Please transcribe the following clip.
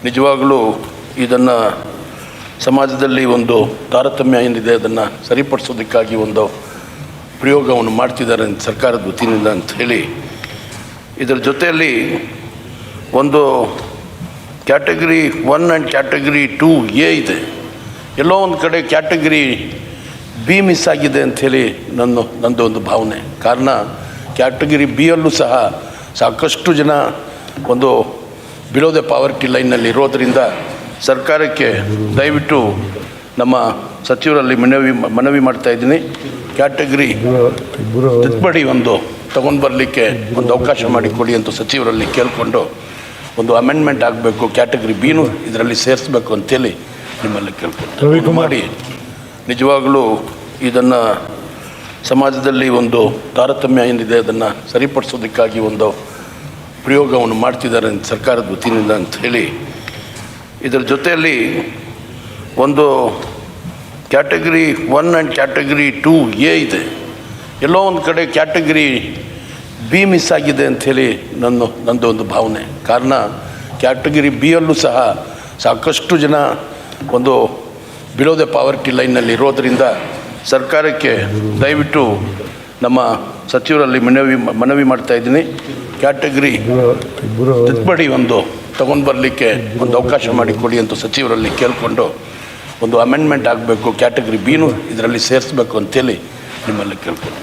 ನಿಜವಾಗಲೂ ಇದನ್ನು ಸಮಾಜದಲ್ಲಿ ಒಂದು ತಾರತಮ್ಯ ಏನಿದೆ ಅದನ್ನು ಸರಿಪಡಿಸೋದಕ್ಕಾಗಿ ಒಂದು ಪ್ರಯೋಗವನ್ನು ಮಾಡ್ತಿದ್ದಾರೆ ಸರ್ಕಾರದ ವತಿಯಿಂದ ಅಂತ ಹೇಳಿ, ಇದರ ಜೊತೆಯಲ್ಲಿ ಒಂದು ಕ್ಯಾಟಗರಿ 1 ಆ್ಯಂಡ್ ಕ್ಯಾಟಗರಿ 2A ಇದೆ. ಎಲ್ಲೋ ಒಂದು ಕಡೆ ಕ್ಯಾಟಗರಿ B ಮಿಸ್ ಆಗಿದೆ ಅಂಥೇಳಿ ನಂದು ಒಂದು ಭಾವನೆ. ಕಾರಣ ಕ್ಯಾಟಗರಿ B ಸಹ ಸಾಕಷ್ಟು ಜನ ಒಂದು ಬಿಲೋ ದ ಪಾವರ್ಟಿ ಲೈನ್ನಲ್ಲಿ ಇರೋದರಿಂದ ಸರ್ಕಾರಕ್ಕೆ ದಯವಿಟ್ಟು ನಮ್ಮ ಸಚಿವರಲ್ಲಿ ಮನವಿ ಮಾಡ್ತಾಯಿದ್ದೀನಿ. ಕ್ಯಾಟಗರಿ ತಿದ್ದುಪಡಿ ತಗೊಂಡು ಬರಲಿಕ್ಕೆ ಒಂದು ಅವಕಾಶ ಮಾಡಿಕೊಡಿ ಅಂತ ಸಚಿವರಲ್ಲಿ ಕೇಳಿಕೊಂಡು ಒಂದು ಅಮೆಂಡ್ಮೆಂಟ್ ಆಗಬೇಕು, ಕ್ಯಾಟಗರಿ B ಇದರಲ್ಲಿ ಸೇರಿಸ್ಬೇಕು ಅಂತೇಳಿ ನಿಮ್ಮಲ್ಲಿ ಕೇಳ್ಕೊಂಡು ಮಾಡಿ. ನಿಜವಾಗಲೂ ಇದನ್ನು ಸಮಾಜದಲ್ಲಿ ಒಂದು ತಾರತಮ್ಯ ಏನಿದೆ ಅದನ್ನು ಸರಿಪಡಿಸೋದಕ್ಕಾಗಿ ಒಂದು ಪ್ರಯೋಗವನ್ನು ಮಾಡ್ತಿದ್ದಾರೆ ಸರ್ಕಾರದ ವತಿಯಿಂದ ಅಂತ ಹೇಳಿ, ಇದರ ಜೊತೆಯಲ್ಲಿ ಒಂದು ಕ್ಯಾಟಗರಿ 1 ಆ್ಯಂಡ್ ಕ್ಯಾಟಗರಿ 2A ಇದೆ. ಎಲ್ಲೋ ಒಂದು ಕಡೆ ಕ್ಯಾಟಗರಿ B ಮಿಸ್ ಆಗಿದೆ ಅಂಥೇಳಿ ನಂದು ಒಂದು ಭಾವನೆ. ಕಾರಣ ಕ್ಯಾಟಗರಿ B ಸಹ ಸಾಕಷ್ಟು ಜನ ಒಂದು ಬಿಲೋ ದ ಪಾವರ್ಟಿ ಲೈನ್ನಲ್ಲಿ ಇರೋದರಿಂದ ಸರ್ಕಾರಕ್ಕೆ ದಯವಿಟ್ಟು ನಮ್ಮ ಸಚಿವರಲ್ಲಿ ಮನವಿ ಮಾಡ್ತಾಯಿದ್ದೀನಿ. ಕ್ಯಾಟಗರಿ ತಿದ್ದುಪಡಿ ತಗೊಂಡು ಬರಲಿಕ್ಕೆ ಒಂದು ಅವಕಾಶ ಮಾಡಿಕೊಡಿ ಅಂತ ಸಚಿವರಲ್ಲಿ ಕೇಳಿಕೊಂಡು ಒಂದು ಅಮೆಂಡ್ಮೆಂಟ್ ಆಗಬೇಕು, ಕ್ಯಾಟಗರಿ B ಇದರಲ್ಲಿ ಸೇರಿಸ್ಬೇಕು ಅಂತೇಳಿ ನಿಮ್ಮಲ್ಲಿ ಕೇಳ್ಕೊಂಡು